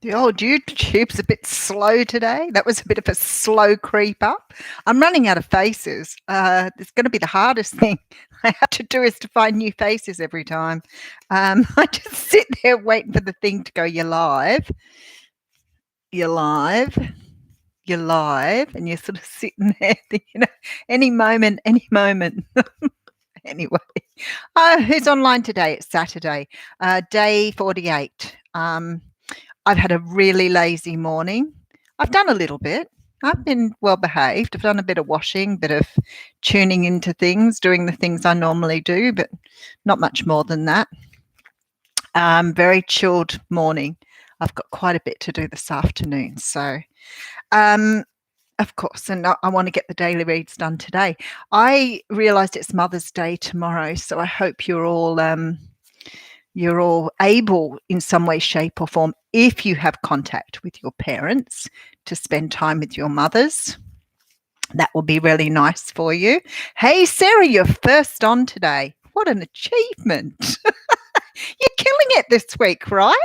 The old YouTube's a bit slow today. That was a bit of a slow creep up. I'm running out of faces. It's going to be the hardest thing I have to do is to find new faces every time. I just sit there waiting for the thing to go, you're live, you're live, you're live, and you're sort of sitting there thinking, any moment, any moment. Anyway, who's online today? It's Saturday, day 48. I've had a really lazy morning. I've done a little bit. I've been well behaved. I've done a bit of washing, bit of tuning into things, doing the things I normally do, but not much more than that. Very chilled morning. I've got quite a bit to do this afternoon. So, of course, and I want to get the daily reads done today. I realised it's Mother's Day tomorrow, so I hope you're all able in some way, shape or form, if you have contact with your parents, to spend time with your mothers. That will be really nice for you. Hey, Sarah, you're first on today. What an achievement. You're killing it this week, right?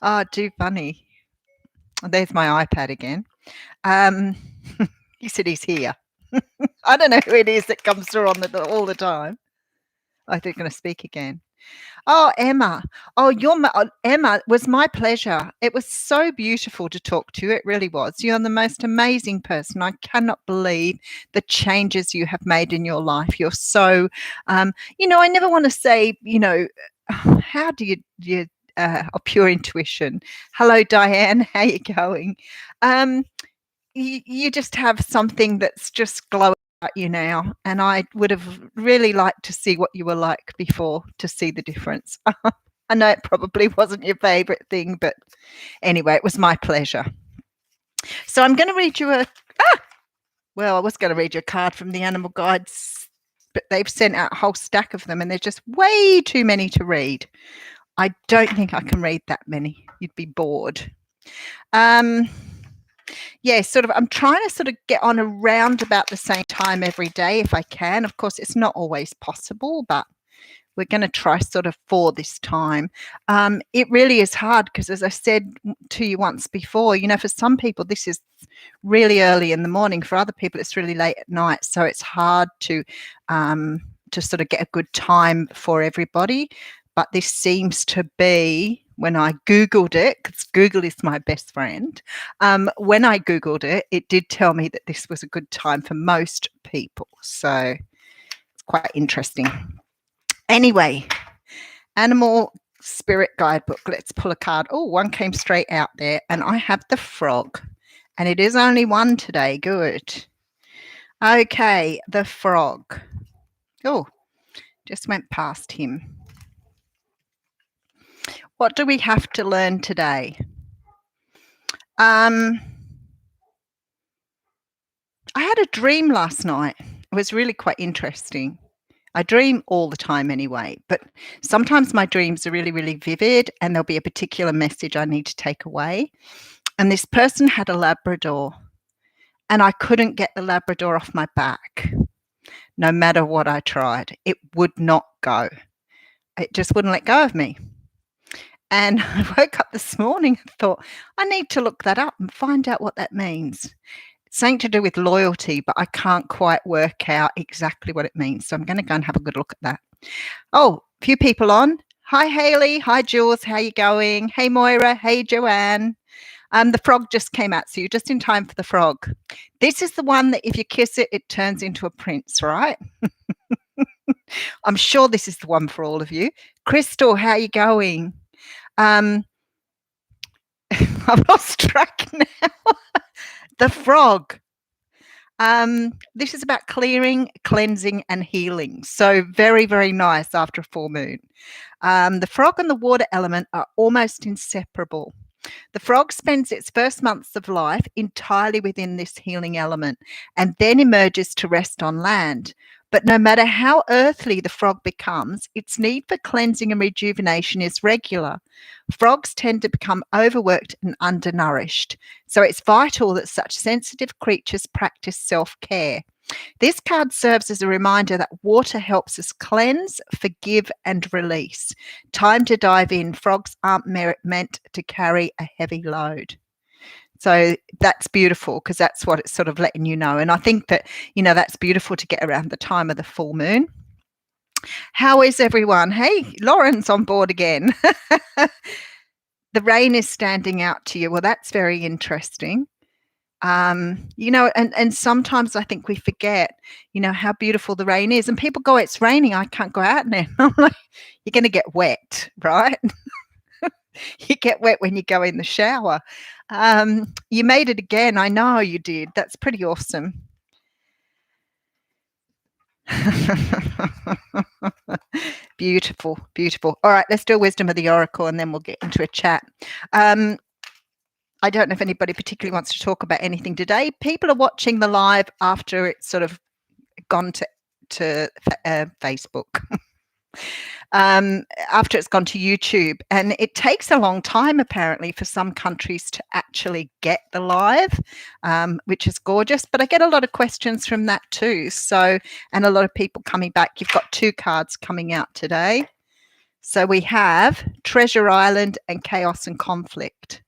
Oh, too funny. There's my iPad again. He said he's here. I don't know who it is that comes through on all the time. I think I'm going to speak again. Oh, Emma. Oh, Emma, it was my pleasure. It was so beautiful to talk to you. It really was. You're the most amazing person. I cannot believe the changes you have made in your life. You're so, I never want to say, how do you pure intuition. Hello, Diane. How you going? You just have something that's just glowing at you now, and I would have really liked to see what you were like before to see the difference. I know it probably wasn't your favourite thing, but anyway, it was my pleasure. So I'm going to read you I was going to read you a card from the Animal Guides, but they've sent out a whole stack of them, and there's just way too many to read. I don't think I can read that many. You'd be bored. Yeah, I'm trying to sort of get on around about the same time every day if I can. Of course, it's not always possible, but we're going to try sort of for this time. It really is hard because, as I said to you once before, for some people this is really early in the morning. For other people, it's really late at night. So it's hard to sort of get a good time for everybody. But this seems to be, when I Googled it, because Google is my best friend, when I Googled it, it did tell me that this was a good time for most people. So it's quite interesting. Anyway, Animal Spirit Guidebook. Let's pull a card. Oh, one came straight out there, and I have the frog. And it is only one today. Good. Okay, the frog. Oh, just went past him. What do we have to learn today? I had a dream last night. It was really quite interesting. I dream all the time anyway, but sometimes my dreams are really, really vivid, and there'll be a particular message I need to take away. And this person had a Labrador, and I couldn't get the Labrador off my back. No matter what I tried, it would not go. It just wouldn't let go of me. And I woke up this morning and thought, I need to look that up and find out what that means. It's something to do with loyalty, but I can't quite work out exactly what it means. So I'm going to go and have a good look at that. Oh, a few people on. Hi, Hayley. Hi, Jules. How you going? Hey, Moira. Hey, Joanne. The frog just came out, so you're just in time for the frog. This is the one that if you kiss it, it turns into a prince, right? I'm sure this is the one for all of you. Crystal, how you going? I've lost track now. The frog. This is about clearing, cleansing, and healing. So very, very nice after a full moon. The frog and the water element are almost inseparable. The frog spends its first months of life entirely within this healing element and then emerges to rest on land. But no matter how earthly the frog becomes, its need for cleansing and rejuvenation is regular. Frogs tend to become overworked and undernourished, so it's vital that such sensitive creatures practice self-care. This card serves as a reminder that water helps us cleanse, forgive, and release. Time to dive in. Frogs aren't meant to carry a heavy load. So that's beautiful because that's what it's sort of letting you know. And I think that, that's beautiful to get around the time of the full moon. How is everyone? Hey, Lauren's on board again. The rain is standing out to you. Well, that's very interesting. And sometimes I think we forget, how beautiful the rain is. And people go, it's raining, I can't go out now. I'm like, you're going to get wet, right? You get wet when you go in the shower. You made it again. I know you did. That's pretty awesome. Beautiful, beautiful. All right, let's do a wisdom of the oracle and then we'll get into a chat. I don't know if anybody particularly wants to talk about anything today. People are watching the live after it's sort of gone to Facebook. After it's gone to YouTube, and it takes a long time apparently for some countries to actually get the live, which is gorgeous, but I get a lot of questions from that too. So, and a lot of people coming back. You've got 2 cards coming out today. So we have Treasure Island and Chaos and Conflict.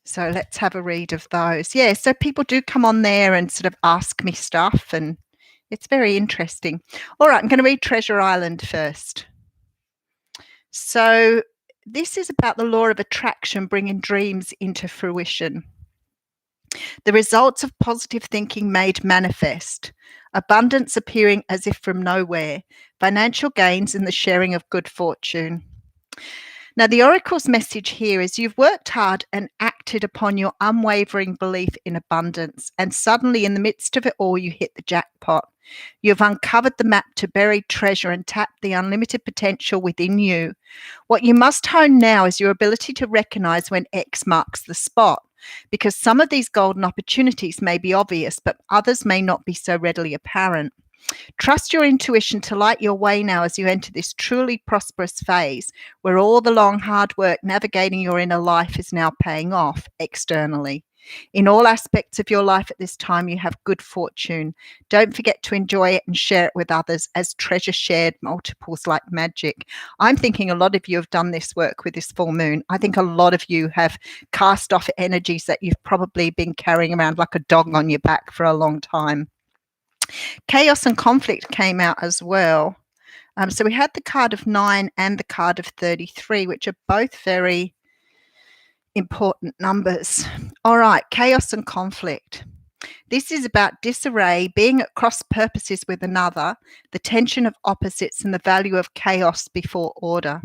So let's have a read of those. Yeah, so people do come on there and sort of ask me stuff, and it's very interesting. All right, I'm going to read Treasure Island first. So this is about the law of attraction bringing dreams into fruition. The results of positive thinking made manifest. Abundance appearing as if from nowhere. Financial gains and the sharing of good fortune. Now, the oracle's message here is you've worked hard and acted upon your unwavering belief in abundance, and suddenly in the midst of it all, you hit the jackpot. You've uncovered the map to buried treasure and tapped the unlimited potential within you. What you must hone now is your ability to recognize when X marks the spot, because some of these golden opportunities may be obvious, but others may not be so readily apparent. Trust your intuition to light your way now as you enter this truly prosperous phase where all the long, hard work navigating your inner life is now paying off externally. In all aspects of your life at this time, you have good fortune. Don't forget to enjoy it and share it with others, as treasure shared multiples like magic. I'm thinking a lot of you have done this work with this full moon. I think a lot of you have cast off energies that you've probably been carrying around like a dog on your back for a long time. Chaos and Conflict came out as well. So we had the card of 9 and the card of 33, which are both very important numbers. All right, Chaos and Conflict. This is about disarray, being at cross purposes with another, the tension of opposites, and the value of chaos before order.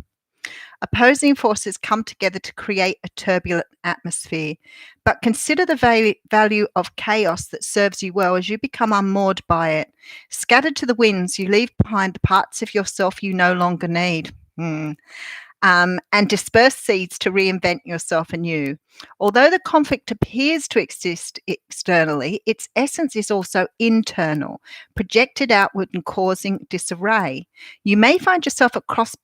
Opposing forces come together to create a turbulent atmosphere, but consider the value of chaos that serves you well as you become unmoored by it. Scattered to the winds, you leave behind the parts of yourself you no longer need. And disperse seeds to reinvent yourself anew. Although the conflict appears to exist externally, its essence is also internal, projected outward and causing disarray. You may find yourself at cross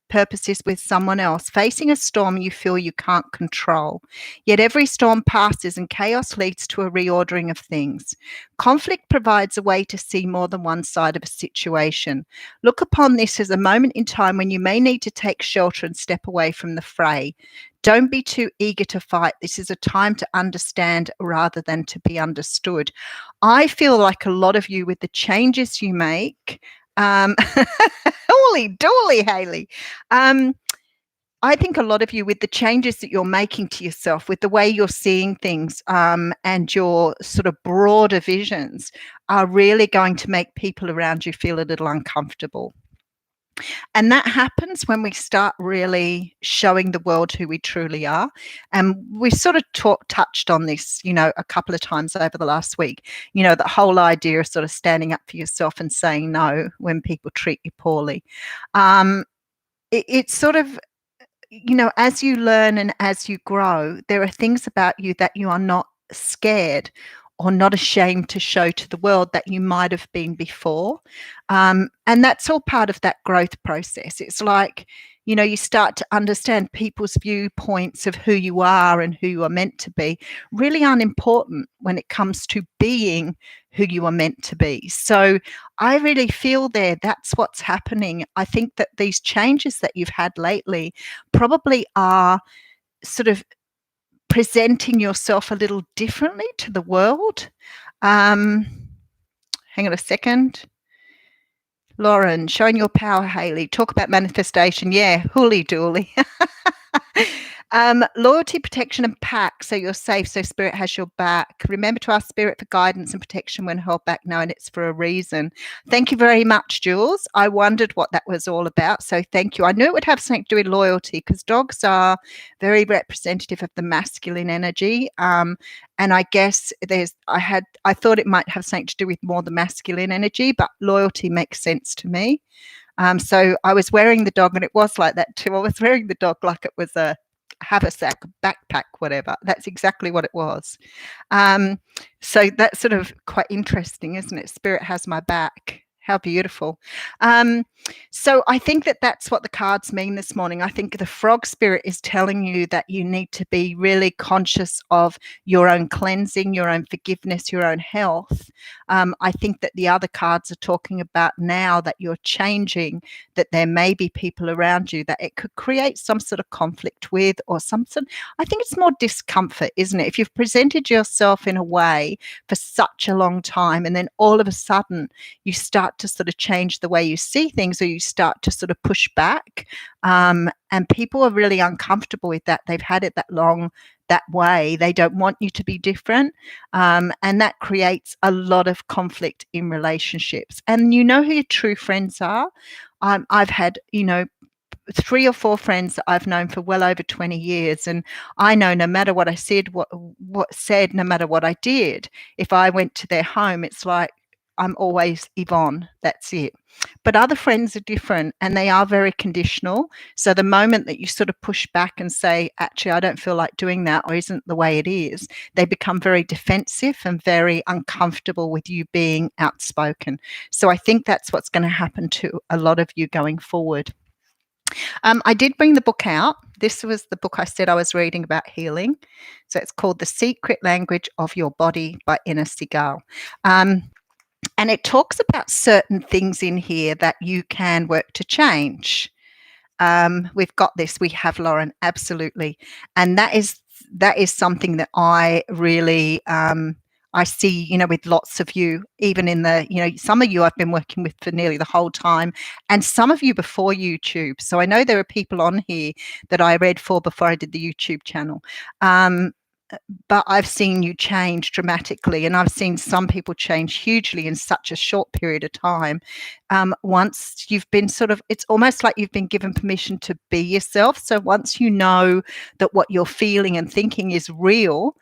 purposes with someone else, facing a storm you feel you can't control. Yet every storm passes and chaos leads to a reordering of things. Conflict provides a way to see more than one side of a situation. Look upon this as a moment in time when you may need to take shelter and step away from the fray. Don't be too eager to fight. This is a time to understand rather than to be understood. I feel like a lot of you, with the changes you make, holy dooly, Hayley. I think a lot of you, with the changes that you're making to yourself, with the way you're seeing things, and your sort of broader visions, are really going to make people around you feel a little uncomfortable. And that happens when we start really showing the world who we truly are. And we sort of touched on this, a couple of times over the last week, the whole idea of sort of standing up for yourself and saying no when people treat you poorly. It's sort of, as you learn and as you grow, there are things about you that you are not scared or not ashamed to show to the world that you might have been before. And that's all part of that growth process. It's like, you start to understand people's viewpoints of who you are and who you are meant to be really unimportant when it comes to being who you are meant to be. So I really feel that's what's happening. I think that these changes that you've had lately probably are sort of presenting yourself a little differently to the world. Hang on a second. Lauren, showing your power, Hayley. Talk about manifestation. Yeah, hooly dooly. Loyalty, protection, and pack. So you're safe. So spirit has your back. Remember to ask spirit for guidance and protection when held back, knowing it's for a reason. Thank you very much, Jules. I wondered what that was all about. So thank you. I knew it would have something to do with loyalty because dogs are very representative of the masculine energy. And I guess I thought it might have something to do with more the masculine energy, but loyalty makes sense to me. So I was wearing the dog, and it was like that too. I was wearing the dog like it was a haversack, backpack, whatever. That's exactly what it was. So that's sort of quite interesting, isn't it? Spirit has my back. How beautiful. So I think that's what the cards mean this morning. I think the frog spirit is telling you that you need to be really conscious of your own cleansing, your own forgiveness, your own health. I think that the other cards are talking about now that you're changing, that there may be people around you that it could create some sort of conflict with, or something. I think it's more discomfort, isn't it? If you've presented yourself in a way for such a long time, and then all of a sudden you start to sort of change the way you see things, or you start to sort of push back, and people are really uncomfortable with that. They've had it that long that way. They don't want you to be different, and that creates a lot of conflict in relationships. And you know who your true friends are. I've had 3 or 4 friends that I've known for well over 20 years, and I know no matter what I said, no matter what I did, if I went to their home, it's like I'm always Yvonne. That's it. But other friends are different, and they are very conditional. So the moment that you sort of push back and say, actually, I don't feel like doing that, or isn't the way it is, they become very defensive and very uncomfortable with you being outspoken. So I think that's what's going to happen to a lot of you going forward. I did bring the book out. This was the book I said I was reading about healing. So it's called The Secret Language of Your Body by Inna Segal. And it talks about certain things in here that you can work to change. We've got this. We have, Lauren, absolutely. And that is something that I really I see, with lots of you, even in the, some of you I've been working with for nearly the whole time, and some of you before YouTube. So I know there are people on here that I read for before I did the YouTube channel. But I've seen you change dramatically, and I've seen some people change hugely in such a short period of time. Once you've been it's almost like you've been given permission to be yourself. So once you know that what you're feeling and thinking is real,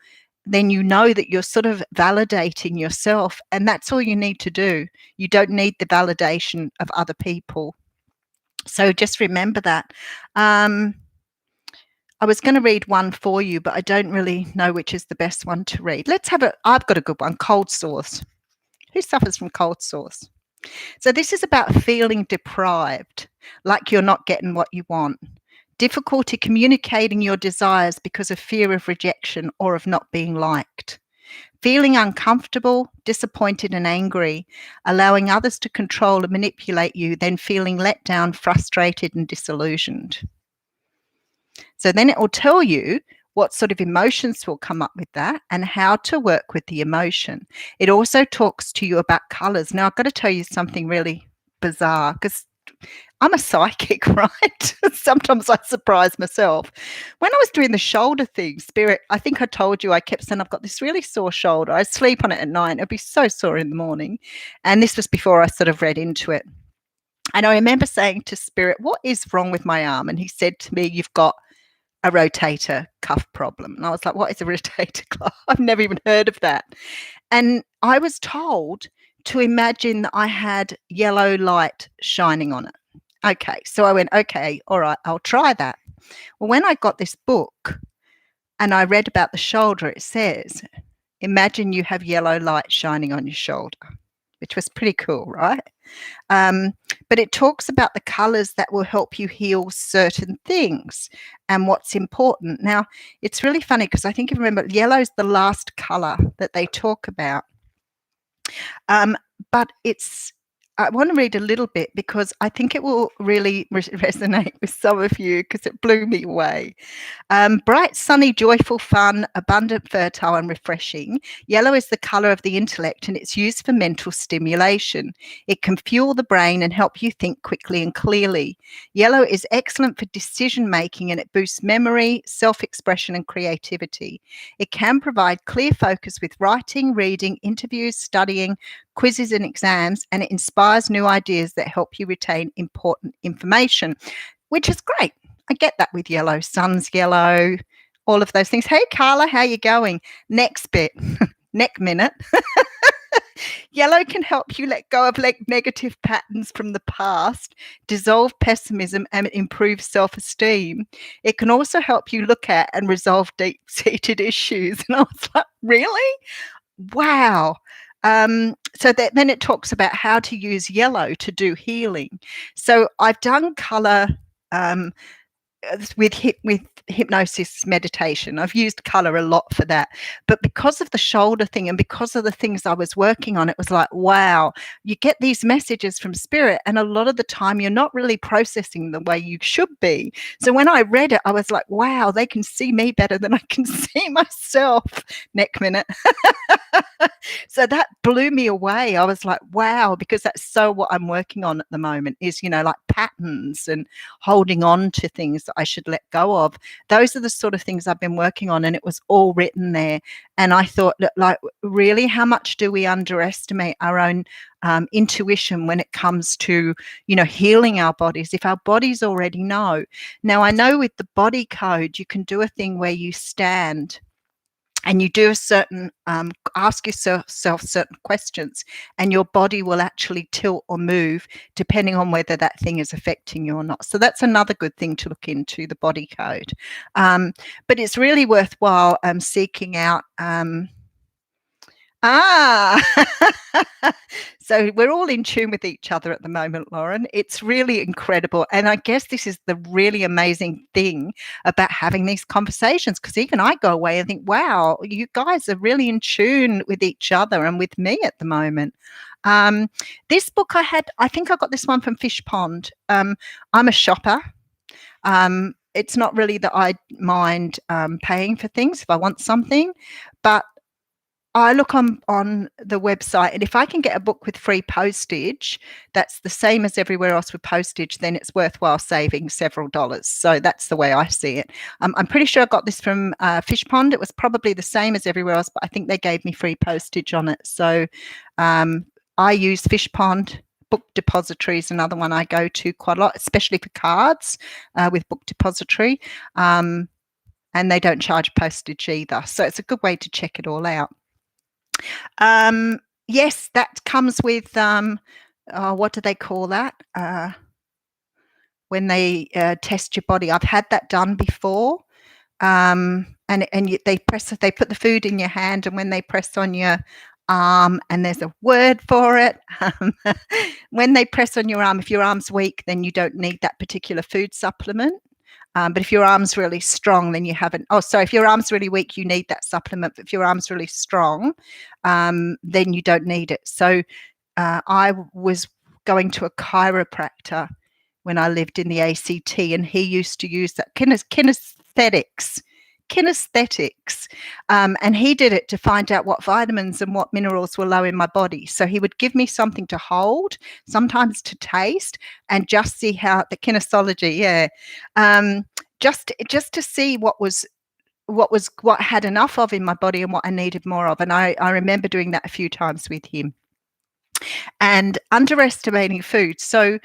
then you know that you're sort of validating yourself, and that's all you need to do. You don't need the validation of other people. So just remember that. I was going to read one for you, but I don't really know which is the best one to read. I've got a good one, cold sores. Who suffers from cold sores? So this is about feeling deprived, like you're not getting what you want. Difficulty communicating your desires because of fear of rejection or of not being liked. Feeling uncomfortable, disappointed and angry, allowing others to control and manipulate you, then feeling let down, frustrated and disillusioned. So then it will tell you what sort of emotions will come up with that and how to work with the emotion. It also talks to you about colours. Now, I've got to tell you something really bizarre, because I'm a psychic, right? Sometimes I surprise myself. When I was doing the shoulder thing, Spirit, I think I told you, I kept saying, I've got this really sore shoulder. I sleep on it at night. It'd be so sore in the morning. And this was before I sort of read into it. And I remember saying to Spirit, what is wrong with my arm? And he said to me, you've got a rotator cuff problem. And I was like, what is a rotator cuff? I've never even heard of that. And I was told to imagine that I had yellow light shining on it. Okay, so I went, okay, all right, I'll try that. Well, when I got this book and I read about the shoulder, it says imagine you have yellow light shining on your shoulder, which was pretty cool, right? But it talks about the colors that will help you heal certain things and what's important. Now, it's really funny because I think, if you remember, yellow is the last color that they talk about. But I want to read a little bit because I think it will really resonate with some of you because it blew me away. Bright, sunny, joyful, fun, abundant, fertile, and refreshing. Yellow is the colour of the intellect and it's used for mental stimulation. It can fuel the brain and help you think quickly and clearly. Yellow is excellent for decision making and it boosts memory, self-expression, and creativity. It can provide clear focus with writing, reading, interviews, studying, quizzes, and exams, and it inspires new ideas that help you retain important information, which is great. I get that with yellow. Sun's yellow, all of those things. Hey, Carla, how you going? Next bit, neck minute. Yellow can help you let go of negative patterns from the past, dissolve pessimism, and improve self-esteem. It can also help you look at and resolve deep-seated issues. And I was like, really? Wow. So then it talks about how to use yellow to do healing. So I've done color with hypnosis meditation. I've used color a lot for that, but because of the shoulder thing and because of the things I was working on, it was like, wow, you get these messages from spirit and a lot of the time you're not really processing the way you should be. So when I read it, I was like, wow, they can see me better than I can see myself. Neck minute. So that blew me away. I was like, wow, because that's so what I'm working on at the moment is, like patterns and holding on to things that I should let go of. Those are the sort of things I've been working on, and it was all written there. And I thought, like, really, how much do we underestimate our own intuition when it comes to, healing our bodies, if our bodies already know? Now, I know with the body code, you can do a thing where you stand and you do a certain, ask yourself certain questions, and your body will actually tilt or move depending on whether that thing is affecting you or not. So that's another good thing to look into, the body code. But it's really worthwhile seeking out. So we're all in tune with each other at the moment, Lauren. It's really incredible. And I guess this is the really amazing thing about having these conversations, because even I go away and think, wow, you guys are really in tune with each other and with me at the moment. This book I think I got this one from Fish Pond. I'm a shopper. It's not really that I mind paying for things if I want something, but I look on the website, and if I can get a book with free postage, that's the same as everywhere else with postage, then it's worthwhile saving several dollars. So that's the way I see it. I'm pretty sure I got this from Fish Pond. It was probably the same as everywhere else, but I think they gave me free postage on it. So I use Fish Pond. Book Depository is another one I go to quite a lot, especially for cards with Book Depository. And they don't charge postage either. So it's a good way to check it all out. Yes, that comes with what do they call that? When they test your body. I've had that done before. And they put the food in your hand, and when they press on your arm, and there's a word for it. When they press on your arm, if your arm's weak, then you don't need that particular food supplement. But if your arm's really strong, then you haven't. Oh, sorry. If your arm's really weak, you need that supplement. But if your arm's really strong, then you don't need it. So I was going to a chiropractor when I lived in the ACT, and he used to use that kinesthetics. And he did it to find out what vitamins and what minerals were low in my body. So he would give me something to hold, sometimes to taste, and just see how the kinesiology, just to see what I had enough of in my body and what I needed more of. And I remember doing that a few times with him. And underestimating food. So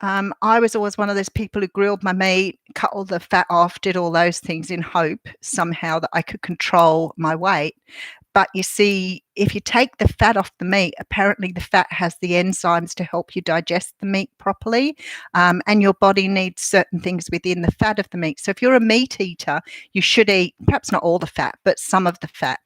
I was always one of those people who grilled my meat, cut all the fat off, did all those things in hope somehow that I could control my weight. But you see, if you take the fat off the meat, apparently the fat has the enzymes to help you digest the meat properly. And your body needs certain things within the fat of the meat. So if you're a meat eater, you should eat perhaps not all the fat, but some of the fat.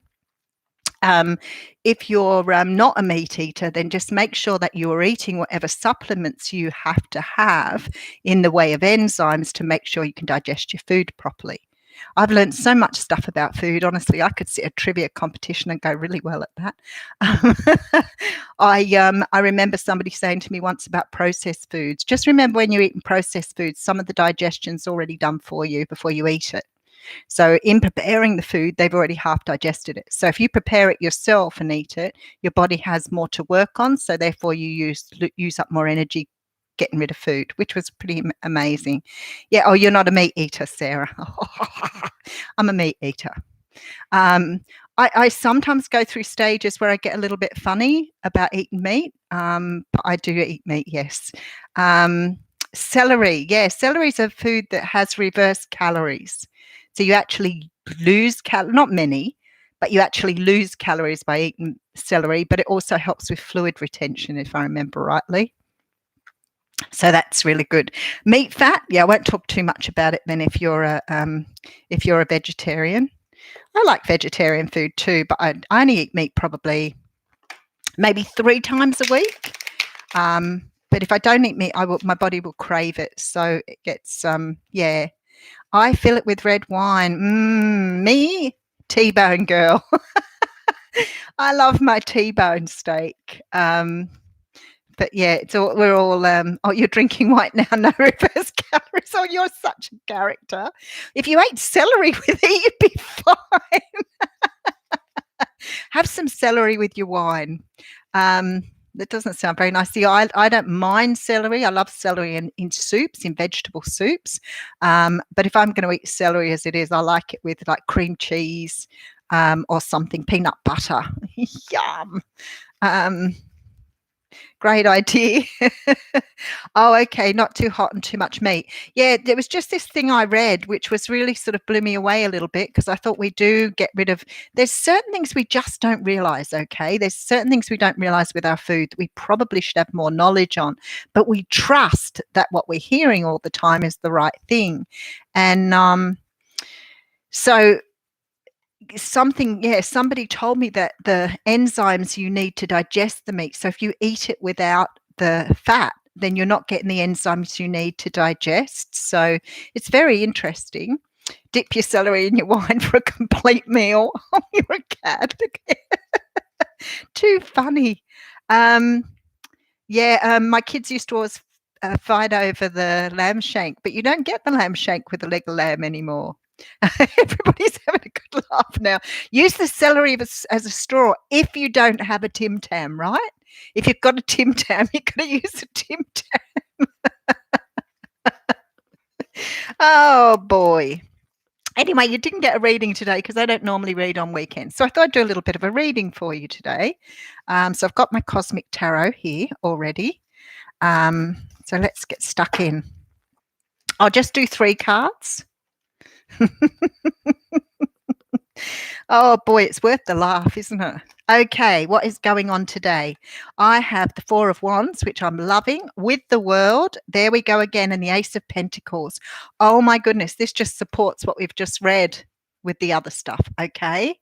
Um, if you're not a meat eater, then just make sure that you are eating whatever supplements you have to have in the way of enzymes to make sure you can digest your food properly. I've learned so much stuff about food. Honestly, I could sit a trivia competition and go really well at that. I remember somebody saying to me once about processed foods. Just remember when you're eating processed foods, some of the digestion's already done for you before you eat it. So in preparing the food, they've already half digested it. So if you prepare it yourself and eat it, your body has more to work on. So therefore you use up more energy getting rid of food, which was pretty amazing. Yeah. Oh, you're not a meat eater, Sarah. I'm a meat eater. I sometimes go through stages where I get a little bit funny about eating meat, but I do eat meat, yes. Celery, yeah, celery is a food that has reverse calories. So you actually lose not many, but you actually lose calories by eating celery, but it also helps with fluid retention, if I remember rightly. So that's really good. Meat fat, yeah, I won't talk too much about it then if you're a vegetarian. I like vegetarian food too, but I only eat meat probably maybe 3 times a week. But if I don't eat meat, my body will crave it. So it gets, yeah. I fill it with red wine. Me, T-bone girl. I love my T-bone steak. But yeah, we're all, oh, you're drinking white now, no reverse calories. Oh, you're such a character. If you ate celery with it, you'd be fine. Have some celery with your wine. That doesn't sound very nice. See, I don't mind celery. I love celery in soups, in vegetable soups. But if I'm going to eat celery as it is, I like it with like cream cheese or something, peanut butter. Yum. Great idea. Oh, okay, not too hot and too much meat. Yeah, there was just this thing I read which was really sort of blew me away a little bit because I thought we do get rid of there's certain things we just don't realize, okay? There's certain things we don't realize with our food that we probably should have more knowledge on, but we trust that what we're hearing all the time is the right thing. And so somebody told me that the enzymes you need to digest the meat, so if you eat it without the fat, then you're not getting the enzymes you need to digest. So it's very interesting. Dip your celery in your wine for a complete meal. Oh, you're a cat. Too funny. My kids used to always fight over the lamb shank, but you don't get the lamb shank with the leg of lamb anymore. Everybody's having a good laugh now. Use the celery as a straw if you don't have a Tim Tam, right? If you've got a Tim Tam, you've got to use a Tim Tam. Oh, boy. Anyway, you didn't get a reading today because I don't normally read on weekends. So I thought I'd do a little bit of a reading for you today. So I've got my Cosmic Tarot here already. So let's get stuck in. I'll just do 3 cards. Oh boy, it's worth the laugh, isn't it? Okay, what is going on today? I have the 4 of Wands, which I'm loving, with the World. There we go again, and the Ace of Pentacles. Oh my goodness, this just supports what we've just read with the other stuff, okay?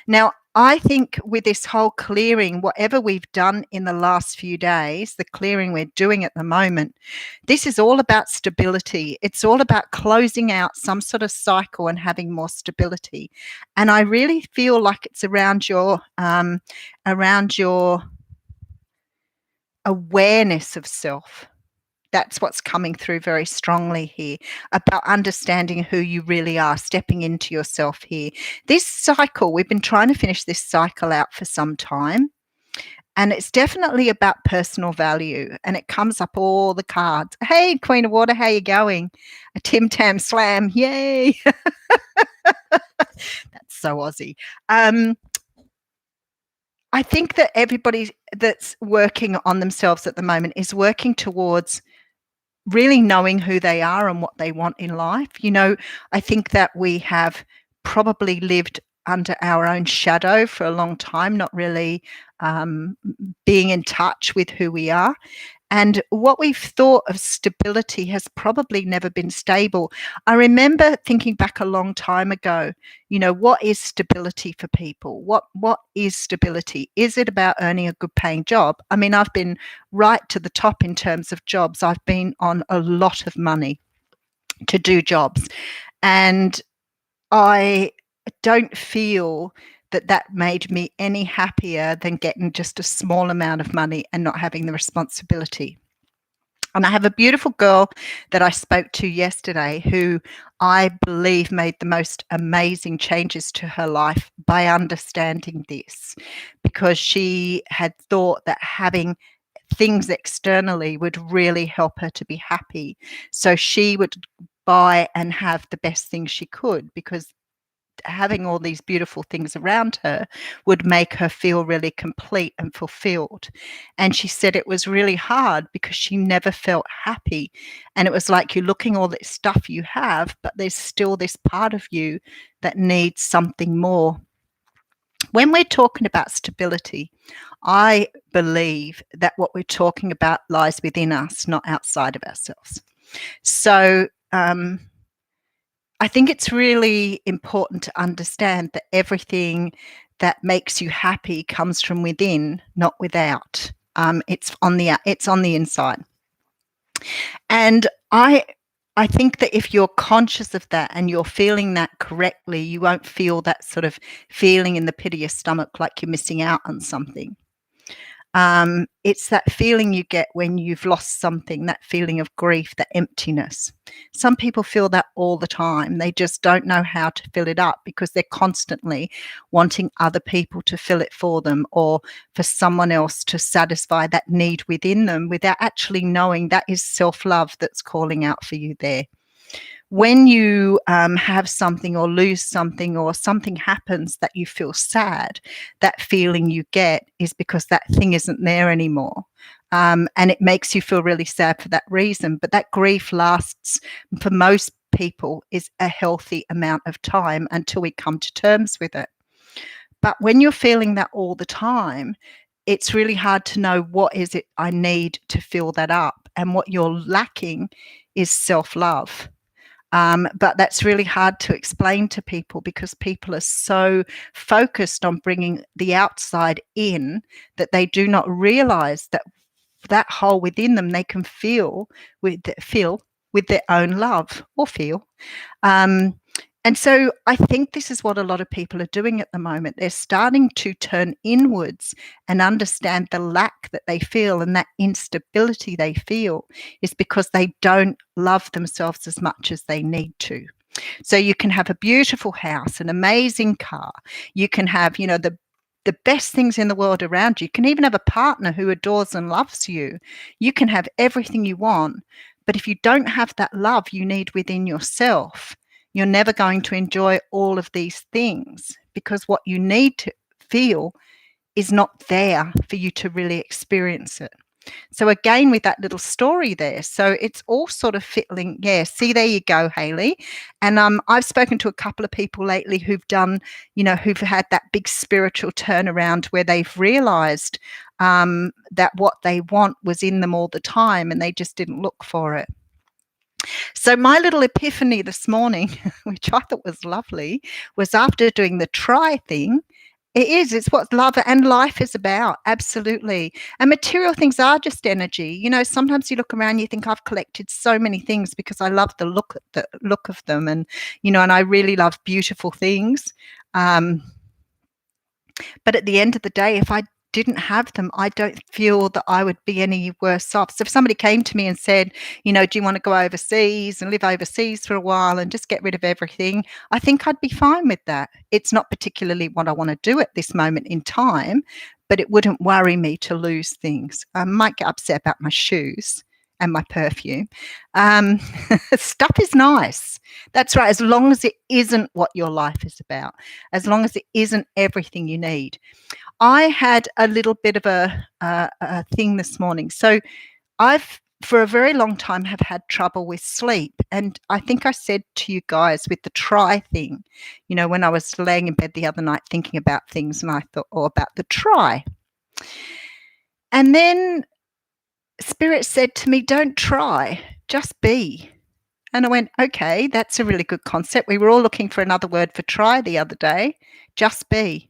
Now, I think with this whole clearing, whatever we've done in the last few days, the clearing we're doing at the moment, this is all about stability. It's all about closing out some sort of cycle and having more stability. And I really feel like it's around your awareness of self. That's what's coming through very strongly here, about understanding who you really are, stepping into yourself here. This cycle, we've been trying to finish this cycle out for some time, and it's definitely about personal value, and it comes up all the cards. Hey, Queen of Water, how you going? A Tim Tam Slam, yay. That's so Aussie. I think that everybody that's working on themselves at the moment is working towards really knowing who they are and what they want in life. You know, I think that we have probably lived under our own shadow for a long time, not really being in touch with who we are. And what we've thought of stability has probably never been stable. I remember thinking back a long time ago, what is stability for people? What is stability? Is it about earning a good paying job? I mean, I've been right to the top in terms of jobs. I've been on a lot of money to do jobs. And I don't feel that made me any happier than getting just a small amount of money and not having the responsibility. And I have a beautiful girl that I spoke to yesterday who I believe made the most amazing changes to her life by understanding this, because she had thought that having things externally would really help her to be happy. So she would buy and have the best things she could, because having all these beautiful things around her would make her feel really complete and fulfilled. And she said it was really hard because she never felt happy. And it was like you're looking all this stuff you have, but there's still this part of you that needs something more. When we're talking about stability, I believe that what we're talking about lies within us, not outside of ourselves. So I think it's really important to understand that everything that makes you happy comes from within, not without. It's on the inside. And I think that if you're conscious of that and you're feeling that correctly, you won't feel that sort of feeling in the pit of your stomach like you're missing out on something. It's that feeling you get when you've lost something, that feeling of grief, that emptiness. Some people feel that all the time. They just don't know how to fill it up because they're constantly wanting other people to fill it for them, or for someone else to satisfy that need within them, without actually knowing that is self-love that's calling out for you there. When you have something or lose something, or something happens that you feel sad, that feeling you get is because that thing isn't there anymore. And it makes you feel really sad for that reason. But that grief lasts, for most people, is a healthy amount of time until we come to terms with it. But when you're feeling that all the time, it's really hard to know what is it I need to fill that up. And what you're lacking is self-love. But that's really hard to explain to people because people are so focused on bringing the outside in that they do not realize that hole within them they can fill with their own love, or feel. And so I think this is what a lot of people are doing at the moment. They're starting to turn inwards and understand the lack that they feel, and that instability they feel is because they don't love themselves as much as they need to. So you can have a beautiful house, an amazing car. You can have, the best things in the world around you. You can even have a partner who adores and loves you. You can have everything you want. But if you don't have that love you need within yourself, you're never going to enjoy all of these things, because what you need to feel is not there for you to really experience it. So again, with that little story there, so it's all sort of fiddling. Yeah, see, there you go, Hayley. And I've spoken to a couple of people lately who've done, who've had that big spiritual turnaround where they've realized that what they want was in them all the time, and they just didn't look for it. So my little epiphany this morning, which I thought was lovely, was after doing the try thing. It's what love and life is about. Absolutely. And material things are just energy. Sometimes you look around, you think, I've collected so many things because I love the look of them. And, and I really love beautiful things. But at the end of the day, if I didn't have them, I don't feel that I would be any worse off. So if somebody came to me and said, do you want to go overseas and live overseas for a while and just get rid of everything, I think I'd be fine with that. It's not particularly what I want to do at this moment in time, but it wouldn't worry me to lose things. I might get upset about my shoes and my perfume. Stuff is nice. That's right. As long as it isn't what your life is about, as long as it isn't everything you need. I had a little bit of a thing this morning. So I've for a very long time have had trouble with sleep. And I think I said to you guys with the try thing, when I was laying in bed the other night thinking about things and I thought, about the try. And then Spirit said to me, don't try, just be. And I went, okay, that's a really good concept. We were all looking for another word for try the other day, just be.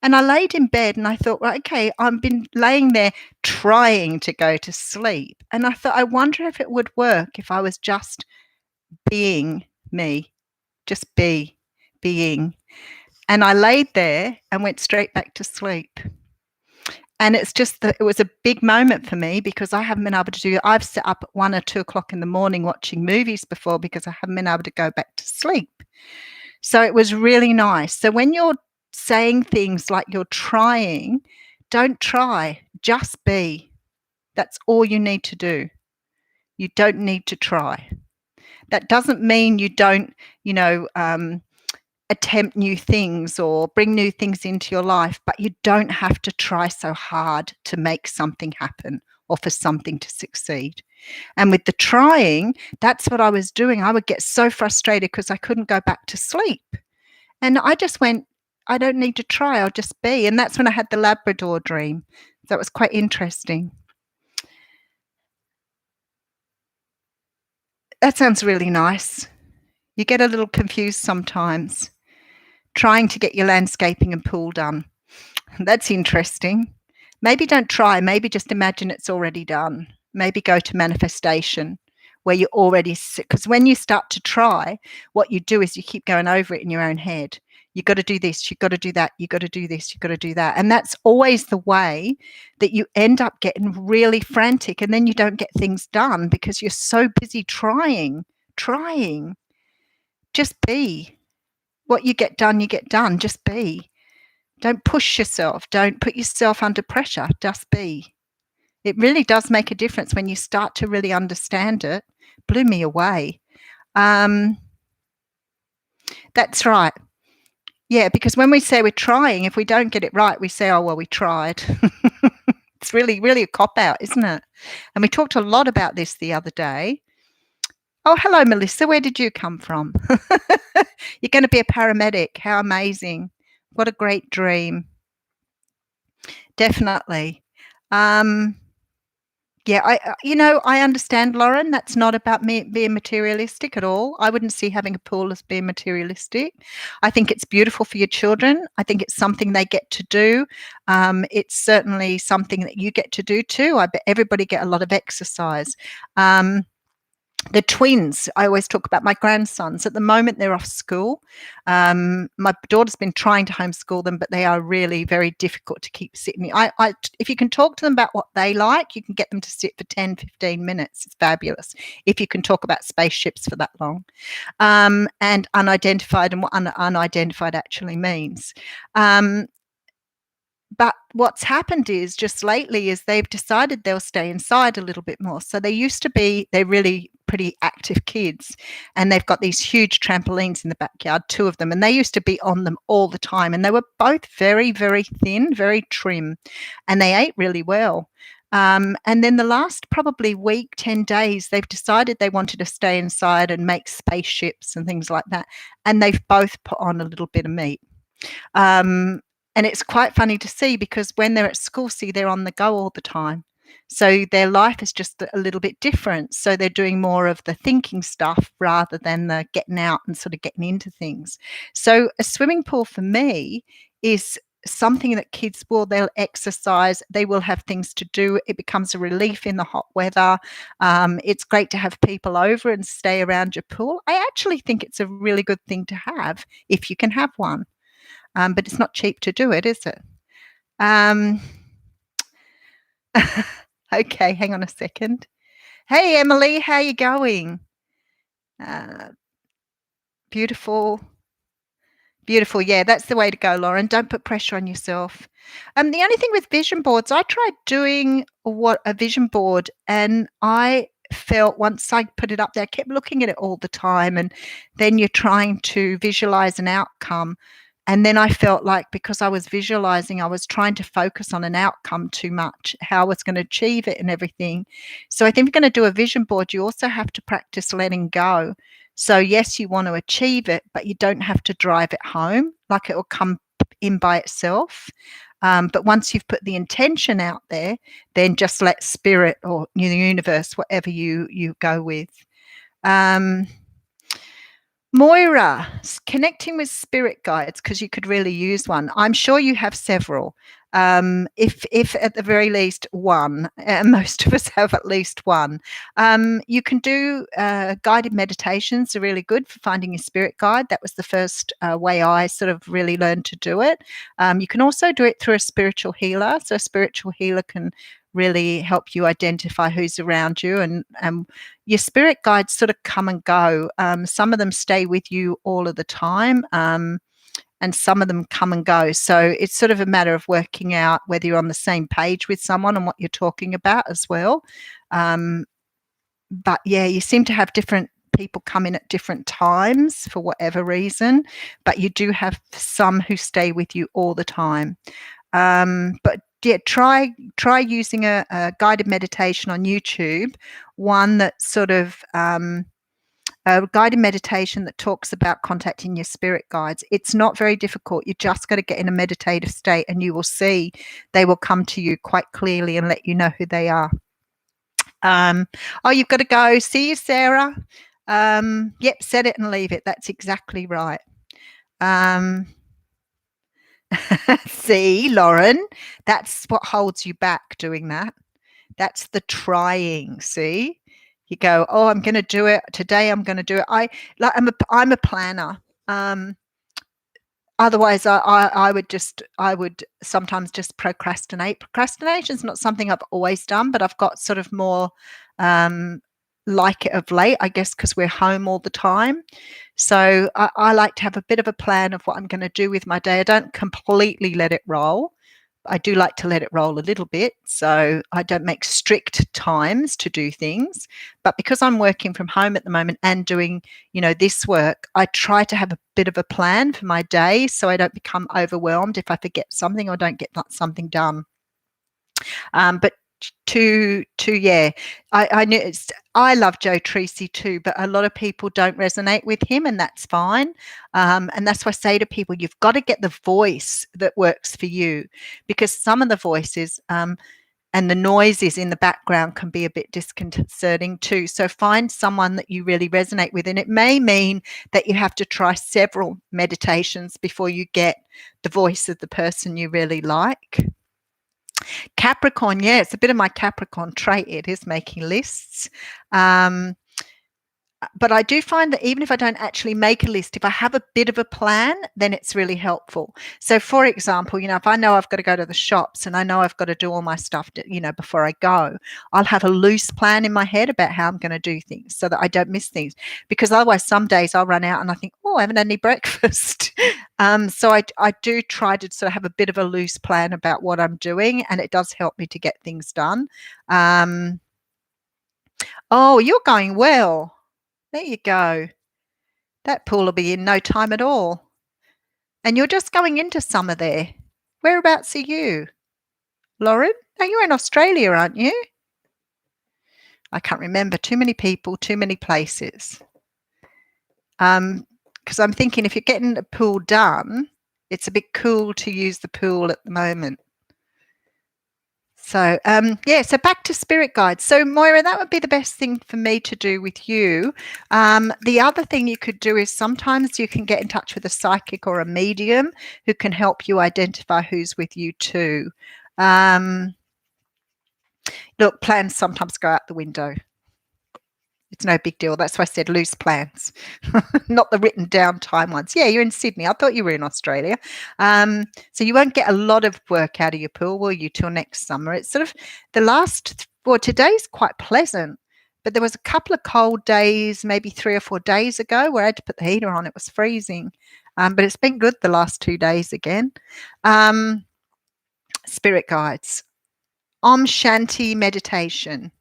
And I laid in bed and I thought, well, okay, I've been laying there trying to go to sleep. And I thought, I wonder if it would work if I was just being me, just being. And I laid there and went straight back to sleep. And it's just that it was a big moment for me because I haven't been able to do it. I've sat up at 1 or 2 o'clock in the morning watching movies before because I haven't been able to go back to sleep. So it was really nice. So when you're saying things like you're trying, don't try, just be. That's all you need to do. You don't need to try. That doesn't mean you don't, attempt new things or bring new things into your life, but you don't have to try so hard to make something happen or for something to succeed. And with the trying, that's what I was doing. I would get so frustrated because I couldn't go back to sleep. And I just went, I don't need to try, I'll just be. And that's when I had the Labrador dream. That was quite interesting. That sounds really nice. You get a little confused sometimes, trying to get your landscaping and pool done. That's interesting. Maybe don't try, maybe just imagine it's already done. Maybe go to manifestation where you're already, because when you start to try, what you do is you keep going over it in your own head. You've got to do this, you've got to do that, you've got to do this, you've got to do that. And that's always the way that you end up getting really frantic and then you don't get things done because you're so busy trying. Just be. What you get done, just be. Don't push yourself. Don't put yourself under pressure. Just be. It really does make a difference when you start to really understand it. Blew me away. That's right. Yeah, because when we say we're trying, if we don't get it right, we say, oh, well, we tried. It's really, really a cop-out, isn't it? And we talked a lot about this the other day. Oh, hello, Melissa. Where did you come from? You're going to be a paramedic. How amazing. What a great dream. Definitely. Yeah, I understand, Lauren. That's not about me being materialistic at all. I wouldn't see having a pool as being materialistic. I think it's beautiful for your children. I think it's something they get to do. It's certainly something that you get to do too. I bet everybody get a lot of exercise. The twins, I always talk about my grandsons. At the moment, they're off school. My daughter's been trying to homeschool them, but they are really very difficult to keep sitting. If you can talk to them about what they like, you can get them to sit for 10, 15 minutes. It's fabulous. If you can talk about spaceships for that long. And unidentified and what unidentified actually means. But what's happened is just lately is they've decided they'll stay inside a little bit more. So they're really pretty active kids and they've got these huge trampolines in the backyard, 2 of them, and they used to be on them all the time. And they were both very, very thin, very trim, and they ate really well. And then the last probably week, 10 days, they've decided they wanted to stay inside and make spaceships and things like that. And they've both put on a little bit of meat. And it's quite funny to see because when they're at school, they're on the go all the time. So their life is just a little bit different. So they're doing more of the thinking stuff rather than the getting out and sort of getting into things. So a swimming pool for me is something that kids they'll exercise, they will have things to do. It becomes a relief in the hot weather. It's great to have people over and stay around your pool. I actually think it's a really good thing to have if you can have one. But it's not cheap to do it, is it? Okay, hang on a second. Hey, Emily, how you going? Beautiful. Beautiful. Yeah, that's the way to go, Lauren. Don't put pressure on yourself. The only thing with vision boards, I tried doing a vision board and I felt once I put it up there, I kept looking at it all the time. And then you're trying to visualize an outcome. And then I felt like because I was visualizing, I was trying to focus on an outcome too much, how I was going to achieve it and everything. So I think if you're going to do a vision board, you also have to practice letting go. So yes, you want to achieve it, but you don't have to drive it home. Like it will come in by itself. But once you've put the intention out there, then just let spirit or the universe, whatever you go with. Moira, connecting with spirit guides, because you could really use one. I'm sure you have several. If at the very least one, most of us have at least one. You can do guided meditations are really good for finding your spirit guide. That was the first way I sort of really learned to do it. You can also do it through a spiritual healer. So a spiritual healer can really help you identify who's around you, and your spirit guides sort of come and go. Some of them stay with you all of the time, and some of them come and go. So it's sort of a matter of working out whether you're on the same page with someone and what you're talking about as well. But yeah, you seem to have different people come in at different times for whatever reason, but you do have some who stay with you all the time. But yeah, try using a guided meditation on YouTube, one that sort of a guided meditation that talks about contacting your spirit guides. It's not very difficult. You just got to get in a meditative state and you will see they will come to you quite clearly and let you know who they are. Oh, you've got to go. See you, Sarah. Yep, set it and leave it. That's exactly right. See, Lauren, that's what holds you back doing that. That's the trying. See, you go, oh, I'm going to do it today. I'm going to do it. I'm a planner. Otherwise, I would sometimes just procrastinate. Procrastination is not something I've always done, but I've got sort of more like it of late, I guess, because we're home all the time. So I like to have a bit of a plan of what I'm going to do with my day. I don't completely let it roll. I do like to let it roll a little bit. So I don't make strict times to do things. But because I'm working from home at the moment and doing, this work, I try to have a bit of a plan for my day so I don't become overwhelmed if I forget something or don't get something done. But yeah, I knew I love Joe Treacy too, but a lot of people don't resonate with him, and that's fine. And that's why I say to people, you've got to get the voice that works for you, because some of the voices and the noises in the background can be a bit disconcerting too. So find someone that you really resonate with, and it may mean that you have to try several meditations before you get the voice of the person you really like. Capricorn, yeah, it's a bit of my Capricorn trait. It is making lists. But I do find that even if I don't actually make a list, if I have a bit of a plan, then it's really helpful. So, for example, if I know I've got to go to the shops and I know I've got to do all my stuff, before I go, I'll have a loose plan in my head about how I'm going to do things so that I don't miss things. Because otherwise, some days I'll run out and I think, oh, I haven't had any breakfast. So I do try to sort of have a bit of a loose plan about what I'm doing, and it does help me to get things done. Oh, you're going well. There you go. That pool will be in no time at all. And you're just going into summer there. Whereabouts are you? Lauren? No, you're in Australia, aren't you? I can't remember. Too many people, too many places. Because I'm thinking if you're getting the pool done, it's a bit cool to use the pool at the moment. So, so back to spirit guides. So, Moira, that would be the best thing for me to do with you. The other thing you could do is sometimes you can get in touch with a psychic or a medium who can help you identify who's with you too. Look, plans sometimes go out the window. It's no big deal. That's why I said loose plans, not the written down time ones. Yeah, you're in Sydney. I thought you were in Australia. So you won't get a lot of work out of your pool, will you, till next summer? It's sort of today's quite pleasant, but there was a couple of cold days, maybe 3 or 4 days ago, where I had to put the heater on. It was freezing, but it's been good the last 2 days again. Spirit guides. Om Shanti meditation.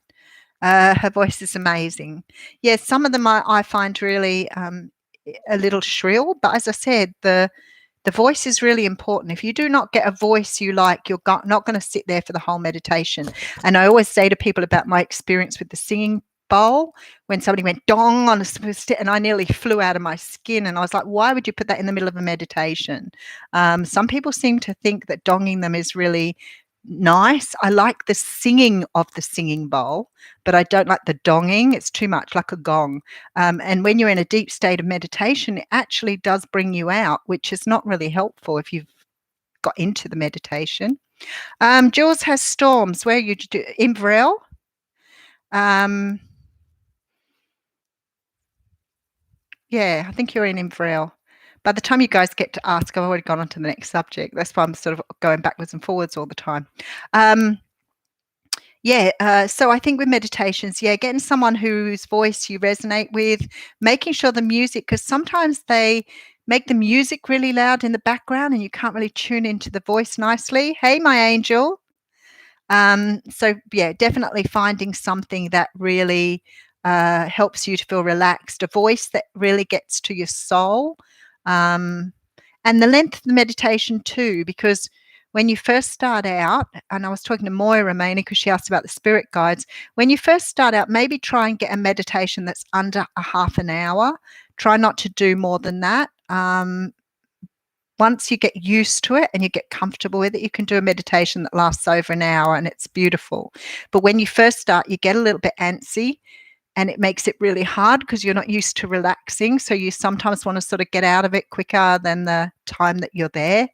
Her voice is amazing. Yeah, some of them I find really a little shrill, but as I said, the The voice is really important. If you do not get a voice you like, you're not going to sit there for the whole meditation. And I always say to people about my experience with the singing bowl, when somebody went dong on a stick, and I nearly flew out of my skin. And I was like, why would you put that in the middle of a meditation? Some people seem to think that donging them is really nice. I like the singing of the singing bowl, but I don't like the donging. It's too much like a gong. And when you're in a deep state of meditation, it actually does bring you out, which is not really helpful if you've got into the meditation. Jules has storms. Where are you? Inverell? Yeah, I think you're in Inverell. By the time you guys get to ask, I've already gone on to the next subject. That's why I'm sort of going backwards and forwards all the time. So I think with meditations, getting someone whose voice you resonate with, making sure the music, because sometimes they make the music really loud in the background and you can't really tune into the voice nicely. Hey, my angel. Definitely finding something that really helps you to feel relaxed, a voice that really gets to your soul, and the length of the meditation too, because when you first start out, and I was talking to Moira mainly because she asked about the spirit guides, when you first start out, maybe try and get a meditation that's under a half an hour. Try not to do more than that. Once you get used to it and you get comfortable with it, you can do a meditation that lasts over an hour and it's beautiful. But when you first start, you get a little bit antsy and it makes it really hard because you're not used to relaxing. So you sometimes want to sort of get out of it quicker than the time that you're there.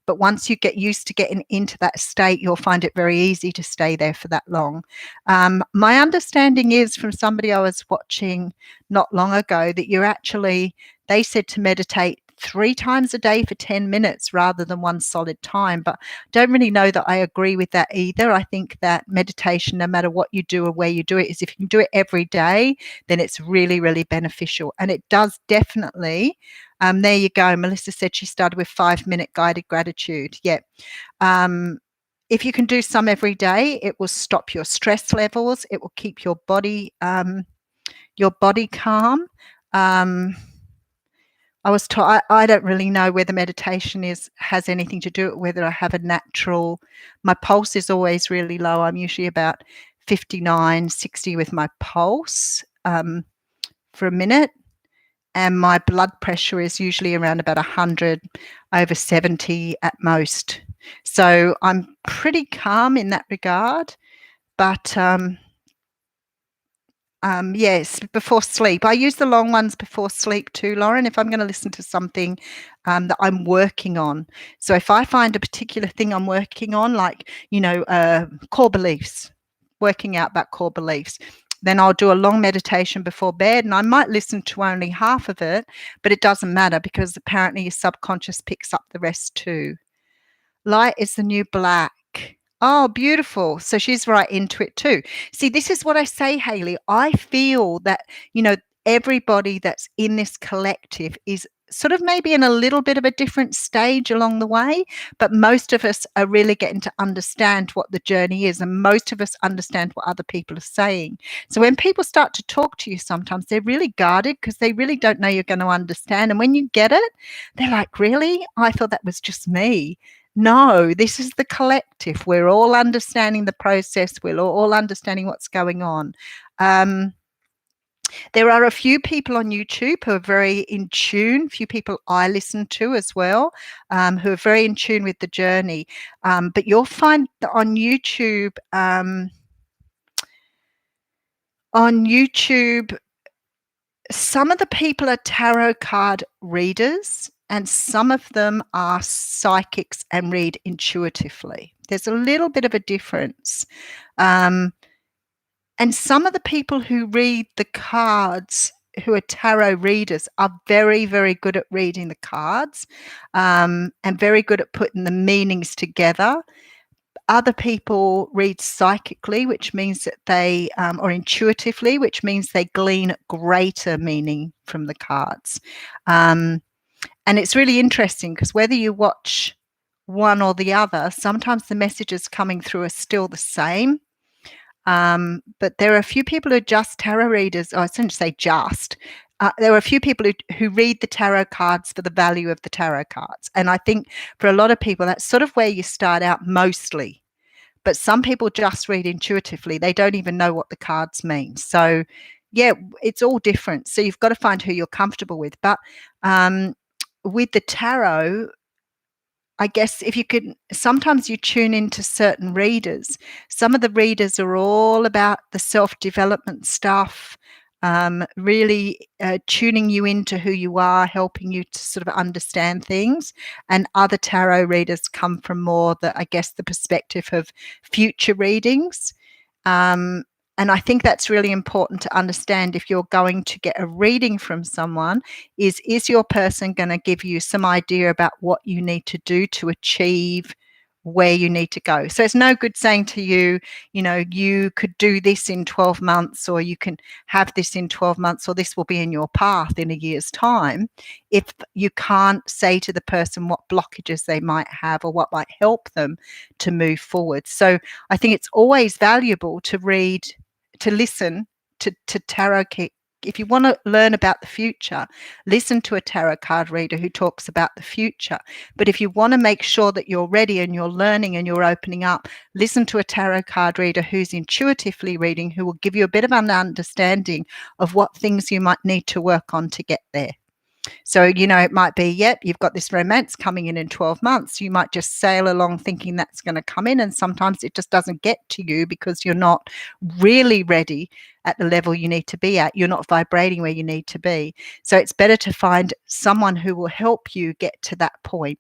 But once you get used to getting into that state, you'll find it very easy to stay there for that long. My understanding is from somebody I was watching not long ago that they said to meditate 3 times a day for 10 minutes rather than one solid time. But don't really know that I agree with that either. I think that meditation, no matter what you do or where you do it, is if you can do it every day, then it's really, really beneficial. And it does definitely. There you go. Melissa said she started with 5-minute guided gratitude. Yeah. If you can do some every day, it will stop your stress levels. It will keep your body calm. I don't really know whether meditation has anything to do with whether I have a natural. My pulse is always really low. I'm usually about 59, 60 with my pulse for a minute. And my blood pressure is usually around about 100 over 70 at most. So I'm pretty calm in that regard. But yes, before sleep. I use the long ones before sleep too, Lauren, if I'm going to listen to something that I'm working on. So if I find a particular thing I'm working on, like, core beliefs, working out about core beliefs, then I'll do a long meditation before bed, and I might listen to only half of it, but it doesn't matter because apparently your subconscious picks up the rest too. Light is the new black. Oh, beautiful. So she's right into it too. See, this is what I say, Hayley. I feel that, everybody that's in this collective is sort of maybe in a little bit of a different stage along the way, but most of us are really getting to understand what the journey is, and most of us understand what other people are saying. So when people start to talk to you, sometimes they're really guarded because they really don't know you're going to understand. And when you get it, they're like, really? I thought that was just me. No, this is the collective. We're all understanding the process. We're all understanding what's going on. There are a few people on YouTube who are very in tune, few people I listen to as well, who are very in tune with the journey. But you'll find that on YouTube, some of the people are tarot card readers and some of them are psychics and read intuitively. There's a little bit of a difference. And some of the people who read the cards, who are tarot readers, are very, very good at reading the cards and very good at putting the meanings together. Other people read psychically, which means that they, or intuitively, which means they glean greater meaning from the cards. And it's really interesting because whether you watch one or the other, sometimes the messages coming through are still the same. But there are a few people who are just tarot readers. I shouldn't say just. there are a few people who read the tarot cards for the value of the tarot cards. And I think for a lot of people, that's sort of where you start out mostly. But some people just read intuitively. They don't even know what the cards mean. So, yeah, it's all different. So you've got to find who you're comfortable with. But with the tarot, I guess if you could, sometimes you tune into certain readers. Some of the readers are all about the self-development stuff, really tuning you into who you are, helping you to sort of understand things. And other tarot readers come from more I guess, the perspective of future readings. And I think that's really important to understand if you're going to get a reading from someone is your person going to give you some idea about what you need to do to achieve where you need to go? So it's no good saying to you, you could do this in 12 months, or you can have this in 12 months, or this will be in your path in a year's time, if you can't say to the person what blockages they might have or what might help them to move forward. So I think it's always valuable to listen to tarot. If you want to learn about the future, listen to a tarot card reader who talks about the future. But if you want to make sure that you're ready and you're learning and you're opening up, listen to a tarot card reader who's intuitively reading, who will give you a bit of an understanding of what things you might need to work on to get there. So, it might be, yep, you've got this romance coming in 12 months. You might just sail along thinking that's going to come in. And sometimes it just doesn't get to you because you're not really ready at the level you need to be at. You're not vibrating where you need to be. So it's better to find someone who will help you get to that point,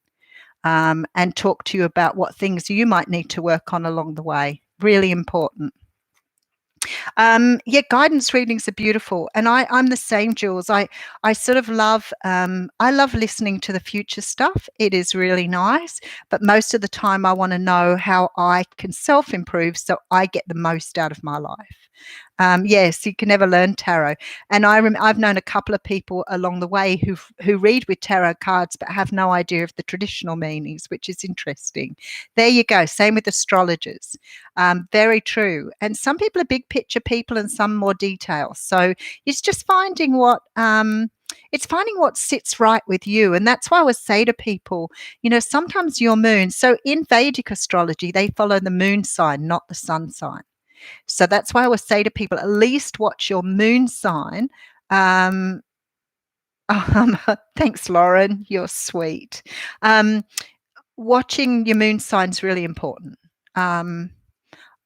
and talk to you about what things you might need to work on along the way. Really important. Yeah, guidance readings are beautiful, and I'm the same, Jules. I sort of love I love listening to the future stuff. It is really nice, but most of the time I want to know how I can self-improve so I get the most out of my life. Yes, you can never learn tarot, and I've known a couple of people along the way who read with tarot cards but have no idea of the traditional meanings, which is interesting. There you go. Same with astrologers. Very true. And some people are big picture people, and some more detail. So it's just finding what sits right with you. And that's why I always say to people, sometimes your moon. So in Vedic astrology, they follow the moon sign, not the sun sign. So that's why I always say to people, at least watch your moon sign. Thanks, Lauren. You're sweet. Watching your moon sign is really important.